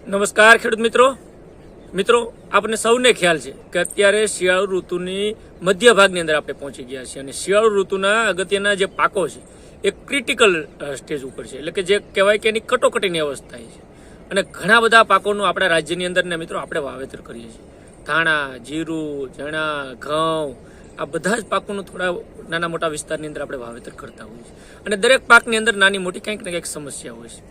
નમસ્કાર ખેડૂત મિત્રો આપને સૌને ખ્યાલ છે કે અત્યારે શિયાળુ ઋતુની મધ્ય ભાગની અંદર આપણે પહોંચી ગયા છીએ અને શિયાળુ ઋતુના અગત્યના જે પાકો છે એ ક્રિટિકલ સ્ટેજ ઉપર છે, એટલે કે જે કહેવાય કે એની કટોકટીની અવસ્થા છે અને ઘણા બધા પાકોનું આપણા રાજ્યની અંદર ને મિત્રો આપણે વાવેતર કરીએ છીએ. ધાણા, જીરું, ચણા, ઘઉં, આ બધા જ પાકોનું થોડા નાના મોટા વિસ્તારની અંદર આપણે વાવેતર કરતા હોઈએ છીએ અને દરેક પાકની અંદર નાની મોટી કંઈક ને કંઈક સમસ્યા હોય છે.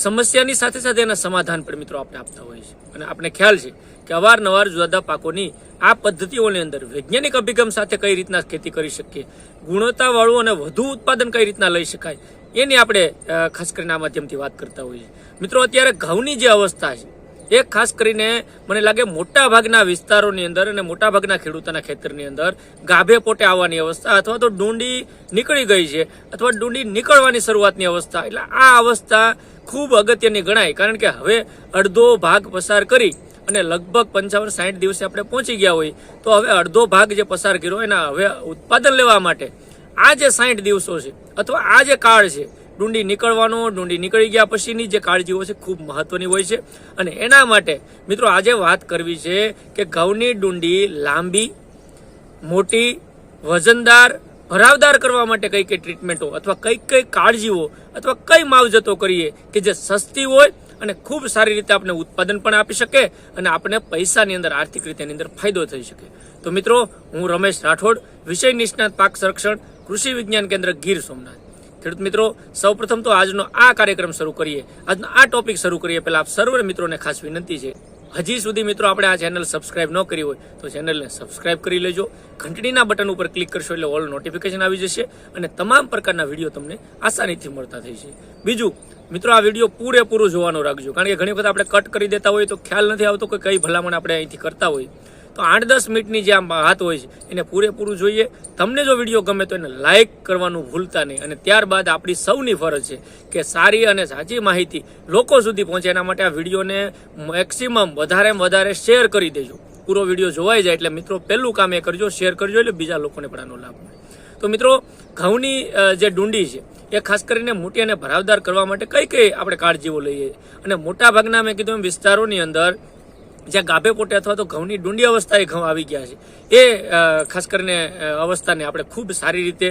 સમસ્યાની સાથે સાથે એના સમાધાન પણ મિત્રો આપણે આપતા હોઈએ છીએ અને આપણે ખ્યાલ છે કે અવારનવાર જુદા પાકોની આ પદ્ધતિઓની અંદર વૈજ્ઞાનિક અભિગમ સાથે કઈ રીતના ખેતી કરી શકીએ, ગુણવત્તાવાળું અને વધુ ઉત્પાદન કઈ રીતના લઈ શકાય, એની આપણે ખાસ કરીને આ માધ્યમથી વાત કરતા હોઈએ છીએ. મિત્રો અત્યારે ઘઉંની જે અવસ્થા છે એ ખાસ કરીને મને લાગે મોટા ભાગના વિસ્તારોની અંદર અને મોટા ભાગના ખેડૂતોના ખેતરની અંદર ગાભે પોટે આવવાની અવસ્થા અથવા તો ડુંડી નીકળી ગઈ છે અથવા ડુંડી નીકળવાની શરૂઆતની અવસ્થા. એટલે આ અવસ્થા ખૂબ અગત્યની ગણાય, કારણ કે હવે અડધો ભાગ પસાર કરી અને લગભગ 55-60 દિવસે આપણે પહોંચી ગયા હોય તો હવે અડધો ભાગ જે પસાર કર્યો એના હવે ઉત્પાદન લેવા માટે આ જે 60 દિવસો છે અથવા આ જે કાળ છે ડુંડી નીકળવાનો, ડુંડી નીકળી ગયા પછીની જે કાળજીઓ છે ખૂબ મહત્વની હોય છે અને એના માટે મિત્રો આજે વાત કરવી છે કે ઘઉંની ડુંડી લાંબી, મોટી, વજનદાર, ભરાવદાર કરવા માટે કઈ કઈ ટ્રીટમેન્ટો અથવા કઈ કાળજીઓ અથવા કઈ માવજતો કરીએ કે જે સસ્તી હોય અને ખૂબ સારી રીતે આપણે ઉત્પાદન પણ આપી શકે અને આપણે પૈસાની અંદર આર્થિક રીતે એની અંદર ફાયદો થઈ શકે. તો મિત્રો, હું રમેશ રાઠોડ, વિષય નિષ્ણાત પાક સંરક્ષણ, કૃષિ વિજ્ઞાન કેન્દ્ર ગીર સોમનાથ. ખેડૂત મિત્રો, સૌપ્રથમ તો આજનો આ કાર્યક્રમ શરૂ કરીએ, આજનો આ ટોપિક શરૂ કરીએ પહેલા આપ સર્વ મિત્રોને ખાસ વિનંતી છે, હજી સુધી મિત્રો આપણે આ ચેનલ સબસ્ક્રાઇબ ન કરી હોય તો ચેનલને સબસ્ક્રાઇબ કરી લેજો. ઘંટડીના બટન ઉપર ક્લિક કરશો એટલે ઓલ નોટિફિકેશન આવી જશે અને તમામ પ્રકારના વિડીયો તમને આસાનીથી મળતા થઈ છે. બીજું મિત્રો, આ વિડીયો પૂરેપૂરું જોવાનું રાખજો, કારણ કે ઘણી વખત આપણે કટ કરી દેતા હોય તો ખ્યાલ નથી આવતો કે કઈ ભલામણ આપણે અહીંથી કરતા હોય. તો 8-10 મિનિટની જે આ વાત હોય છે એને પૂરેપૂરું જોઈએ. તમને જો વિડીયો ગમે તો એને લાઇક કરવાનું ભૂલતા નહીં અને ત્યારબાદ આપણી સૌની ફરજ છે કે સારી અને સાચી માહિતી લોકો સુધી પહોંચે એના માટે આ વિડીયોને મેક્સિમમ વધારે શેર કરી દેજો. પૂરો વિડીયો જોવાઈ જાય એટલે મિત્રો પહેલું કામ એ કરજો, શેર કરજો, એટલે બીજા લોકોને પણ આનો લાભ મળે. તો મિત્રો, ઘઉંની જે ડુંડી છે એ ખાસ કરીને મોટી અને ભરાવદાર કરવા માટે કઈ આપણે કાળજીઓ લઈએ અને મોટા ભાગના મેં કીધું એમ વિસ્તારોની અંદર જ્યાં ગાભે પોટે અથવા તો ઘઉંની ડુંડી અવસ્થાએ ઘઉં આવી ગયા છે એ ખાસ કરીને અવસ્થાને આપણે ખૂબ સારી રીતે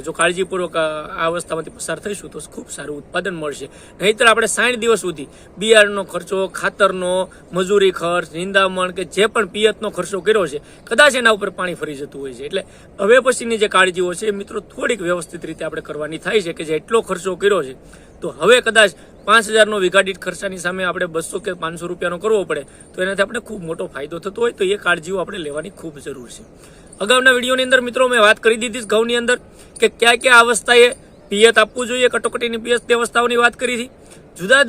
જો કાળજીપૂર્વક આ અવસ્થામાંથી પસાર થઈશું તો ખૂબ સારું ઉત્પાદન મળશે. નહીંતર આપણે 60 દિવસ સુધી બિયારણનો ખર્ચો, ખાતરનો, મજૂરી ખર્ચ, નિંદામણ કે જે પણ પિયતનો ખર્ચો કર્યો છે કદાચ એના ઉપર પાણી ફરી જતું હોય છે. એટલે હવે પછીની જે કાળજીઓ છે એ મિત્રો થોડીક વ્યવસ્થિત રીતે આપણે કરવાની થાય છે કે જે એટલો ખર્ચો કર્યો છે તો હવે કદાચ 5,000નો વીઘા દીઠ ખર્ચાની સામે આપણે 200 કે 500 રૂપિયાનો કરવો પડે તો એનાથી આપણે ખૂબ મોટો ફાયદો થતો હોય તો એ કાળજીઓ આપણે લેવાની ખૂબ જરૂર છે. અગાઉના વિડીયોની અંદર મિત્રો મેં વાત કરી દીધી ઘઉંની અંદર કે કયા અવસ્થાએ પિયત આપવું જોઈએ, કટોકટીની પિયત અવસ્થાઓની વાત કરી હતી. જુદા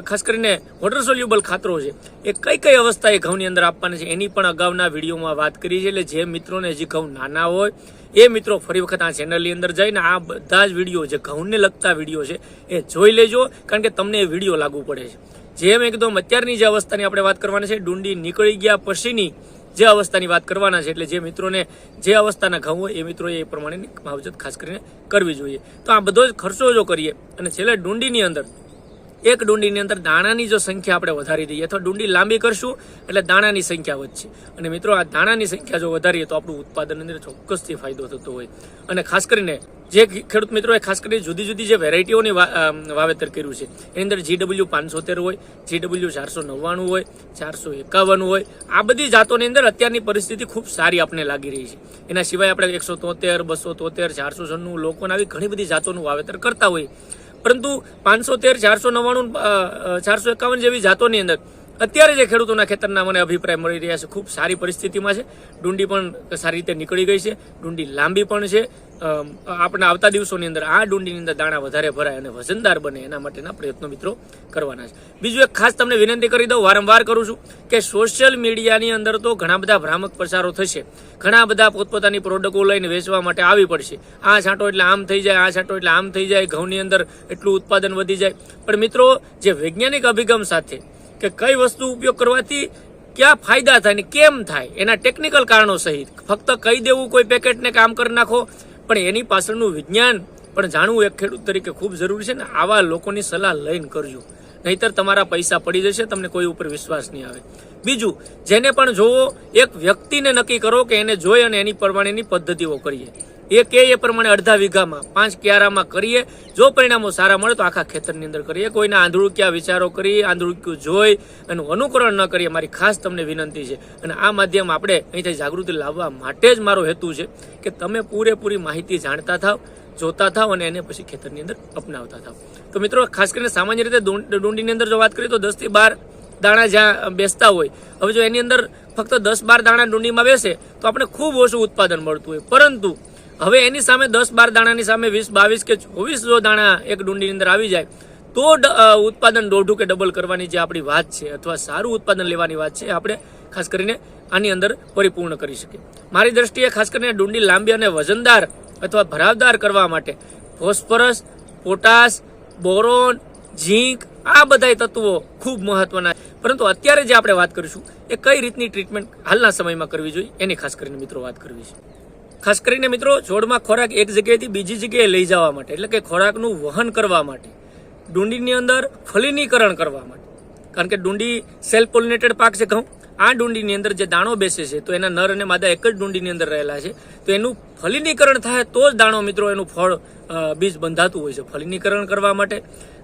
ખાસ કરીને વોટર સોલ્યુબલ ખાતરો છે એ કઈ અવસ્થાએ ઘઉંની અંદર આપવાના છે એની પણ અગાઉના વિડીયોમાં વાત કરી છે. એટલે જે મિત્રોને હજી ઘઉં નાના હોય એ મિત્રો ફરી વખત આ ચેનલની અંદર જઈને આ બધા જ વિડીયો જે ઘઉંને લગતા વિડીયો છે એ જોઈ લેજો, કારણ કે તમને એ વિડીયો લાગુ પડે છે. જેમ એકદમ અત્યારની જે અવસ્થાની આપણે વાત કરવાની છે, ડુંડી નીકળી ગયા પછીની જે અવસ્થાની વાત કરવાના છે, એટલે જે મિત્રોને જે અવસ્થાના ઘઉં હોય એ મિત્રોએ એ પ્રમાણેની માવજત ખાસ કરીને કરવી જોઈએ. તો આ બધો જ ખર્ચો જો કરીએ અને છેલ્લે ડુંડીની અંદર એક ડુંડીની અંદર દાણાની જો સંખ્યા આપણે વધારી દઈએ અથવા ડુંડી લાંબી કરશું એટલે દાણાની સંખ્યા વધશે અને મિત્રો આ દાણાની સંખ્યા જો વધારીએ તો આપણું ઉત્પાદન અંદર ચોક્કસથી ફાયદો થતો હોય. અને ખાસ કરીને જે ખેડૂત મિત્રોએ ખાસ કરીને જુદી જે વેરાયટીઓની વાવેતર કર્યું છે એની અંદર GW 513 હોય, GW 499 હોય, 451 હોય, આ બધી જાતોની અંદર અત્યારની પરિસ્થિતિ ખૂબ સારી આપણને લાગી રહી છે. એના સિવાય આપણે 173, 273, 496 લોકોના આવી ઘણી બધી જાતોનું વાવેતર કરતા હોય, પરંતુ 513, 499, 451 જેવી જાતોની અંદર અત્યારે જે ખેડૂતોના ખેતરના મને અભિપ્રાય મળી રહ્યા છે ખૂબ સારી પરિસ્થિતિમાં છે. ડુંડી પણ સારી રીતે નીકળી ગઈ છે, ડુંડી લાંબી પણ છે. આપણા આવતા દિવસોની અંદર આ ડુંડીની અંદર દાણા વધારે ભરાય અને વજનદાર બને એના માટેના પ્રયત્નો મિત્રો કરવાના છે. બીજું એક ખાસ તમને વિનંતી કરી દઉં, વારંવાર કરું છું કે સોશિયલ મીડિયાની અંદર તો ઘણા બધા ભ્રામક પ્રચારો થશે, ઘણા બધા પોતપોતાની પ્રોડક્ટો લઈને વેચવા માટે આવી પડશે. આ છાંટો એટલે આમ થઈ જાય, આ છાંટો એટલે આમ થઈ જાય, ઘઉંની અંદર એટલું ઉત્પાદન વધી જાય. પણ મિત્રો, જે વૈજ્ઞાનિક અભિગમ સાથે કે કઈ વસ્તુ ઉપયોગ કરવાથી ક્યાં ફાયદા થાય ને કેમ થાય એના ટેકનિકલ કારણો સહિત ફક્ત કહી દેવું કોઈ પેકેટને કામ કરી નાખો, પણ એની પાછળનું વિજ્ઞાન પણ જાણવું એક ખેડૂત તરીકે ખૂબ જરૂરી છે ને. આવા લોકોની સલાહ લઈને કરજો, નહીતર તમારા પૈસા પડી જશે, તમને કોઈ ઉપર વિશ્વાસ નહીં આવે. બીજું, જેને પણ જોવો એક વ્યક્તિને નક્કી કરો કે એને જોઈ અને એની પ્રમાણેની પદ્ધતિઓ કરીએ. એ પ્રમાણે અડધા વીઘામાં 5 ક્યારામાં કરીએ. જો પરિણામો સારા મળે તો આખા ખેતરની અંદર કરીએ. કોઈના આંધળુક્યા વિચારો કરી, આંધળુક્યું જોઈ એનું અનુકરણ ન કરીએ, મારી ખાસ તમને વિનંતી છે. અને આ માધ્યમ આપણે અહીંથી જાગૃતિ લાવવા માટે જ મારો હેતુ છે કે તમે પૂરેપૂરી માહિતી જાણતા થાવ, જોતા થાવ અને એને પછી ખેતરની અંદર અપનાવતા થાવ. તો મિત્રો, ખાસ કરીને સામાન્ય રીતે ડુંડીની અંદર જો વાત કરીએ તો 10 થી 12 દાણા જ્યાં બેસતા હોય, હવે જો એની અંદર ફક્ત 10-12 દાણા ડુંડીમાં બેસે તો આપણે ખૂબ ઓછું ઉત્પાદન મળતું હોય. પરંતુ હવે એની સામે 10-12 દાણાની સામે 20-22 કે 24 જો દાણા એક ડુંડીની અંદર આવી જાય તો ઉત્પાદન દોઢું કે ડબલ કરવાની જે આપણી વાત છે અથવા સારું ઉત્પાદન લેવાની વાત છે, આપણે ખાસ કરીને આની અંદર પરિપૂર્ણ કરી શકીએ. મારી દ્રષ્ટિએ ખાસ કરીને ડુંડી લાંબી અને વજનદાર અથવા ભરાવદાર કરવા માટે ફોસ્ફરસ, પોટાશ, બોરોન, ઝીંક આ બધા તત્વો ખૂબ મહત્વના. પરંતુ અત્યારે જે આપણે વાત કરીશું એ કઈ રીતની ટ્રીટમેન્ટ હાલના સમયમાં કરવી જોઈએ એની ખાસ કરીને મિત્રો વાત કરવી છે. ખાસ કરીને મિત્રો, છોડમાં ખોરાક એક જગ્યાએથી બીજી જગ્યાએ લઈ જવા માટે, એટલે કે ખોરાકનું વહન કરવા માટે, ડુંડીની અંદર ફલિનીકરણ કરવા માટે, કારણ કે ડુંડી સેલ્ફ પોલિનેટેડ પાક છે ઘઉં. આ ડુંડીની અંદર જે દાણો બેસે છે તો એના નર અને માદા એક જ ડુંડીની અંદર રહેલા છે. તો એનું ફલિનીકરણ થાય તો જ દાણો મિત્રો એનું ફળ બીજ બંધાતું હોય છે. ફલિનીકરણ કરવા માટે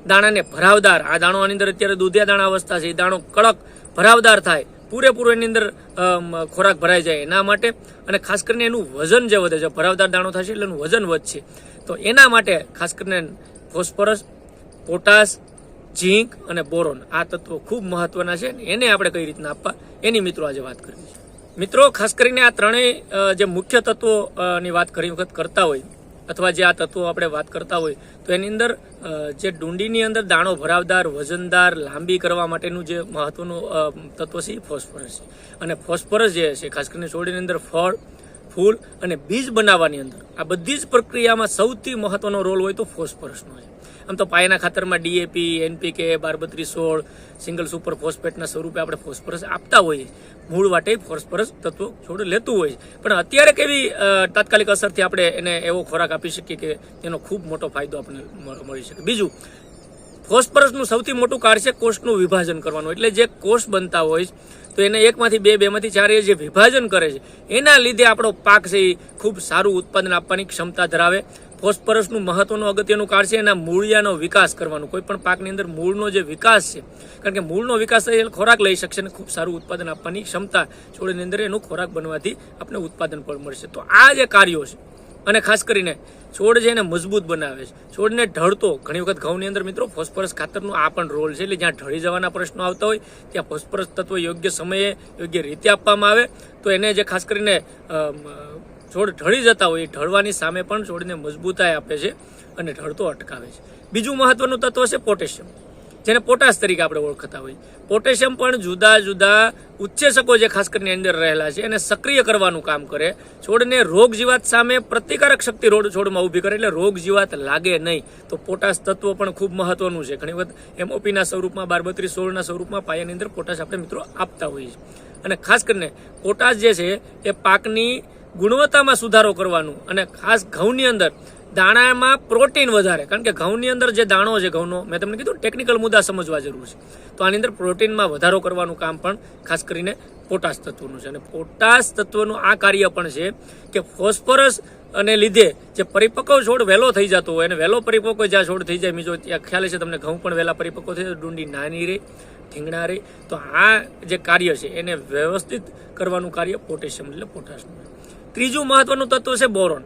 દાણાને ભરાવદાર, આ દાણો આની અંદર અત્યારે દૂધિયા દાણા અવસ્થા છે, એ દાણો કડક ભરાવદાર થાય, પૂરેપૂરો એની અંદર ખોરાક ભરાઈ જાય એના માટે. અને ખાસ કરીને એનું વજન જે વધે છે, ભરાવદાર દાણો થશે એટલે એનું વજન વધશે. તો એના માટે ખાસ કરીને ફોસ્ફરસ, પોટાશ, ઝીંક અને બોરોન આ તત્વો ખૂબ મહત્વના છે. એને આપણે કઈ રીતના આપવા એની મિત્રો આજે વાત કરવી છે. મિત્રો, ખાસ કરીને આ ત્રણેય જે મુખ્ય તત્વોની વાત ઘણી વખત કરતા હોય અથવા જે આ તત્વો આપણે વાત કરતા હોય તો એની અંદર જે ડુંડીની અંદર દાણો ભરાવદાર, વજનદાર, લાંબી કરવા માટેનું જે મહત્વનું તત્વ છે એ ફોસ્ફરસ છે. અને ફોસ્ફરસ જે છે ખાસ કરીને છોડની અંદર ફળ, ફૂલ અને બીજ બનાવવાની અંદર આ બધી જ પ્રક્રિયામાં સૌથી મહત્વનો રોલ હોય તો ફોસ્ફરસનો છે. આમ તો પાયાના ખાતરમાં ડીએપી, એનપીકે, 12-32-16, સિંગલ સુપર ફોસ્ફેટના સ્વરૂપે આપણે ફોસ્ફરસ આપતા હોઈએ. મૂળ વાટે ફોસ્ફરસ તત્વો છોડ લેતું હોય છે. પણ અત્યારે કેવી તાત્કાલિક અસરથી આપણે એને એવો ખોરાક આપી શકીએ કે એનો ખૂબ મોટો ફાયદો આપણને મળી શકે. બીજું, ફોસ્ફરસનું સૌથી મોટું કાર્ય છે કોષનું વિભાજન કરવાનું. એટલે જે કોષ બનતા હોય તો એને 1માંથી 2, 2માંથી 4 એ જે વિભાજન કરે છે એના લીધે આપણો પાક છે એ ખૂબ સારું ઉત્પાદન આપવાની ક્ષમતા ધરાવે. ફોસ્ફરસનું મહત્વનું અગત્યનું કાર્ય છે એના મૂળિયાનો વિકાસ કરવાનું. કોઈ પણ પાકની અંદર મૂળનો જે વિકાસ છે, કારણ કે મૂળનો વિકાસ થાય એટલે ખોરાક લઈ શકશે અને ખૂબ સારું ઉત્પાદન આપવાની ક્ષમતા છોડની અંદર એનું ખોરાક બનવાથી આપણે ઉત્પાદન પણ મળશે. તો આ જે કાર્યો છે અને ખાસ કરીને છોડ છે એને મજબૂત બનાવે છે, છોડને ઢળતો. ઘણી વખત ઘઉંની અંદર મિત્રો ફોસ્ફરસ ખાતરનું આ પણ રોલ છે. એટલે જ્યાં ઢળી જવાના પ્રશ્નો આવતા હોય ત્યાં ફોસ્ફરસ તત્વ યોગ્ય સમયે યોગ્ય રીતે આપવામાં આવે તો એને જે ખાસ કરીને છોડ ઢળી જતા હોય એ ઢળવાની સામે પણ છોડને મજબૂતાઈ આપે છે અને ઢળતો અટકાવે છે. બીજું મહત્વનું તત્વ છે પોટેશિયમ, જેને પોટાશ તરીકે આપણે ઓળખતા હોય. પોટેશિયમ પણ જુદા જુદા ઉચ્ચેસકો જે ખાસ કરીને અંદર રહેલા છે એને સક્રિય કરવાનું કામ કરે. છોડને રોગ જીવાત સામે પ્રતિકારક શક્તિ છોડમાં ઊભી કરે, એટલે રોગ જીવાત લાગે નહીં. તો પોટાશ તત્વ પણ ખૂબ મહત્વનું છે. ઘણી વખત એમઓપીના સ્વરૂપમાં, 12-32-16ના સ્વરૂપમાં પાયાની અંદર પોટાશ આપણે મિત્રો આપતા હોઈએ છીએ. અને ખાસ કરીને પોટાશ જે છે એ પાકની ગુણવત્તામાં સુધારો કરવાનું અને ખાસ ઘઉંની અંદર દાણામાં પ્રોટીન વધારે, કારણ કે ઘઉંની અંદર જે દાણો છે ઘઉંનો, મેં તમને કીધું ટેકનિકલ મુદ્દા સમજવા જરૂર છે. તો આની અંદર પ્રોટીનમાં વધારો કરવાનું કામ પણ ખાસ કરીને પોટાશ તત્વનું છે. અને પોટાશ તત્વનું આ કાર્ય પણ છે કે ફોસ્ફરસ અને લીધે જે પરિપક્વ છોડ વહેલો થઈ જતો હોય અને વહેલો પરિપક્વ જ્યાં છોડ થઈ જાય, બીજો ત્યાં ખ્યાલ છે તમને, ઘઉં પણ વહેલા પરિપક્વ થઈ જાય, ડુંડી નાની રહે, ઠીંગણા રહે. તો આ જે કાર્ય છે એને વ્યવસ્થિત કરવાનું કાર્ય પોટેશિયમ એટલે પોટાશનું. ત્રીજું મહત્વનું તત્વ છે બોરોન.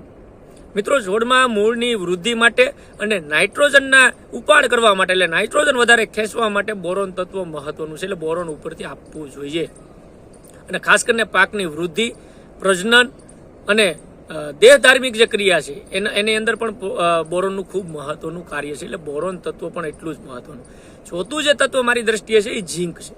મિત્રો, છોડમાં મૂળની વૃદ્ધિ માટે અને નાઇટ્રોજનના ઉપાડ કરવા માટે, એટલે નાઇટ્રોજન વધારે ખેંચવા માટે બોરોન તત્વ મહત્વનું છે. એટલે બોરોન ઉપરથી આપવું જોઈએ. અને ખાસ કરીને પાકની વૃદ્ધિ, પ્રજનન અને દેહ ધાર્મિક જે ક્રિયા છે એની અંદર પણ બોરોનનું ખૂબ મહત્વનું કાર્ય છે. એટલે બોરોન તત્વ પણ એટલું જ મહત્વનું. ચોથું જે તત્વ મારી દ્રષ્ટિએ છે એ ઝીંક છે.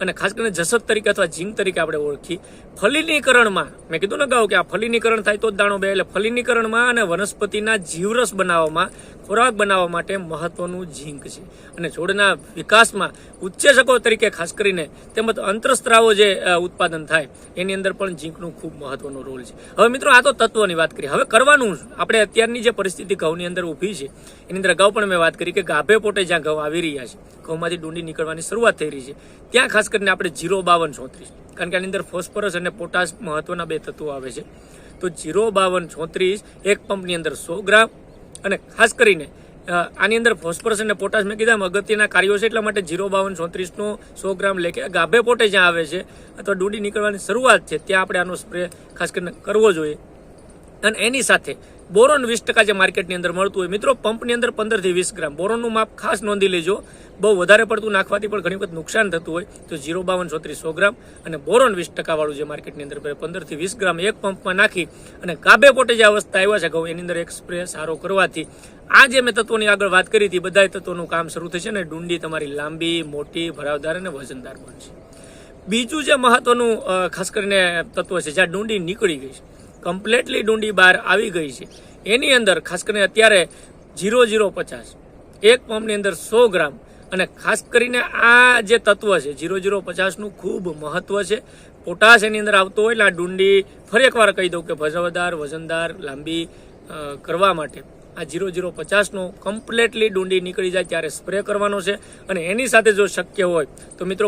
અને ખાસ કરીને જસત તરીકે અથવા ઝીંક તરીકે આપણે ઓળખી. ફલિનીકરણમાં મેં કીધું ને અગાઉ કે આ ફલિનીકરણ થાય તો જ દાણો બે, એટલે ફલિનીકરણમાં અને વનસ્પતિના જીવરસ બનાવવામાં ખોરાક બનાવવા માટે મહત્વનું ઝીંક છે અને છોડના વિકાસમાં ઉત્સેચકો તરીકે ખાસ કરીને તેમજ અંતરસ્ત્રાવો જે ઉત્પાદન થાય એની અંદર પણ ઝીંકનું ખૂબ મહત્વનો રોલ છે. હવે મિત્રો આ તો તત્વની વાત કરી. હવે કરવાનું આપણે અત્યારની જે પરિસ્થિતિ ઘઉંની અંદર ઊભી છે એની અંદર અગાઉ પણ મેં વાત કરી કે ગાભે પોટે જ્યાં ઘઉં આવી રહ્યા છે, ઘઉંમાંથી ડુંડી નીકળવાની શરૂઆત થઈ રહી છે, ત્યાં ખાસ કરીને આપણે 05234 કારણ કે આની અંદર ફોસ્ફરસ અને પોટાશ મહત્વના બે તત્વો આવે છે. તો 05234 એક પંપની અંદર 100 ગ્રામ અને ખાસ કરીને આની અંદર ફોસ્ફરસ અને પોટાશ મેં કીધા અગત્યના કાર્યો છે એટલા માટે 05234 નો 100 ગ્રામ લેખે ગાભે પોટે જ્યાં આવે છે અથવા ડુંડી નીકળવાની શરૂઆત છે ત્યાં આપણે આનો સ્પ્રે ખાસ કરીને કરવો જોઈએ. અને એની સાથે બોરોન 20% જે માર્કેટની અંદર મળતું હોય મિત્રો, પંપની અંદર 15 થી 20 ગ્રામ બોરોનનું માપ ખાસ નોંધી લેજો. બહુ વધારે પડતું નાખવાથી પણ ઘણી વખત નુકસાન થતું હોય. તો 05234 100 ગ્રામ અને બોરોન 20% વાળું જે માર્કેટની અંદર 15 થી 20 ગ્રામ એક પંપમાં નાખી અને ગાભે પોટે જે અવસ્થા આવ્યા છે ઘઉં એની અંદર એક સ્પ્રે સારો કરવાથી આ જે મેં તત્વોની આગળ વાત કરી હતી બધા તત્વોનું કામ શરૂ થશે અને ડુંડી તમારી લાંબી, મોટી, ભરાવદાર અને વજનદાર બનશે. બીજું જે મહત્વનું ખાસ કરીને તત્વ છે જ્યાં ડુંડી નીકળી ગઈ છે, કમ્પ્લીટલી ડુંડી બહાર આવી ગઈ છે, એની અંદર ખાસ કરીને અત્યારે 0050 એક પંપની અંદર 100 ગ્રામ અને ખાસ કરીને આ જે તત્વ છે 0050નું ખૂબ મહત્વ છે. પોટાશ એની અંદર આવતો હોય એટલે આ ડુંડી ફરી એકવાર કહી દઉં કે ભરાવદાર, વજનદાર, લાંબી કરવા માટે આ 0050નો કમ્પ્લીટલી ડુંડી નીકળી જાય ત્યારે સ્પ્રે કરવાનો છે. અને એની સાથે જો શક્ય હોય તો મિત્રો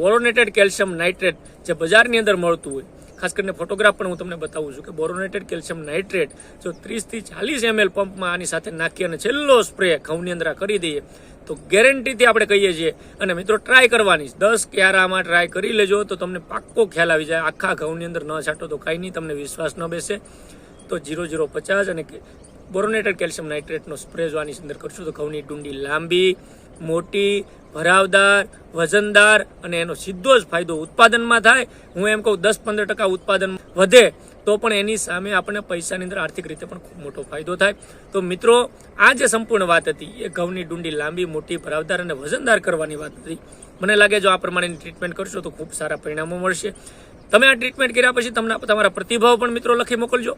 બોરોનેટેડ કેલ્શિયમ નાઇટ્રેટ જે બજારની અંદર મળતું હોય, ખાસ કરીને ફોટોગ્રાફ પણ હું તમને બતાવું છું કે બોરોનેટેડ કેલ્શિયમ નાઇટ્રેટ જો 30 થી 40 ml પંપમાં આની સાથે નાખી અને છેલ્લો સ્પ્રે ઘઉંની અંદર કરી દઈએ તો ગેરંટીથી આપણે કહીએ છીએ. અને મિત્રો ટ્રાય કરવાની 10 ક્યારામાં ટ્રાય કરી લેજો તો તમને પાક્કો ખ્યાલ આવી જાય. આખા ઘઉંની અંદર ન છાંટો તો કાંઈ નહીં, તમને વિશ્વાસ ન બેસે. તો 0050 અને બોરોનેટેડ કેલ્શિયમ નાઇટ્રેટનો સ્પ્રે જો આની અંદર કરશું તો ઘઉંની ડુંડી લાંબી, મોટી, ભરાવદાર, વજનદાર અને એનો સીધો જ ફાયદો ઉત્પાદનમાં થાય. હું એમ કહું 10-15% ઉત્પાદન વધે તો પણ એની સામે આપણને પૈસાની અંદર આર્થિક રીતે પણ ખૂબ મોટો ફાયદો થાય. તો મિત્રો આ જે સંપૂર્ણ વાત હતી એ ઘઉંની ડુંડી લાંબી, મોટી, ભરાવદાર અને વજનદાર કરવાની વાત હતી. મને લાગે જો આ પ્રમાણેની ટ્રીટમેન્ટ કરશો તો ખૂબ સારા પરિણામો મળશે. તમે આ ટ્રીટમેન્ટ કર્યા પછી તમને તમારા પ્રતિભાવ પણ મિત્રો લખી મોકલજો.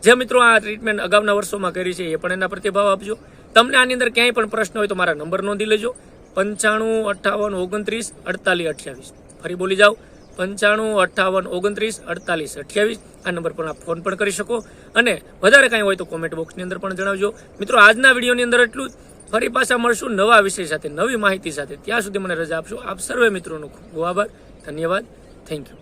જે મિત્રો આ ટ્રીટમેન્ટ અગાઉના વર્ષોમાં કરી છે એ પણ એના પ્રતિભાવ આપજો. તમને આની અંદર ક્યાંય પણ પ્રશ્ન હોય તો મારા નંબર નોંધી લેજો 9558294828. ફરી બોલી જાઓ 9558294828. આ નંબર પર આપ ફોન પણ કરી શકો અને વધારે કાંઈ હોય તો કોમેન્ટ બોક્સની અંદર પણ જણાવજો. મિત્રો આજના વિડીયોની અંદર એટલું જ. ફરી પાછા મળશું નવા વિષય સાથે, નવી માહિતી સાથે. ત્યાં સુધી મને રજા આપશો. આપ સર્વે મિત્રોનો ખૂબ આભાર. ધન્યવાદ. Thank you.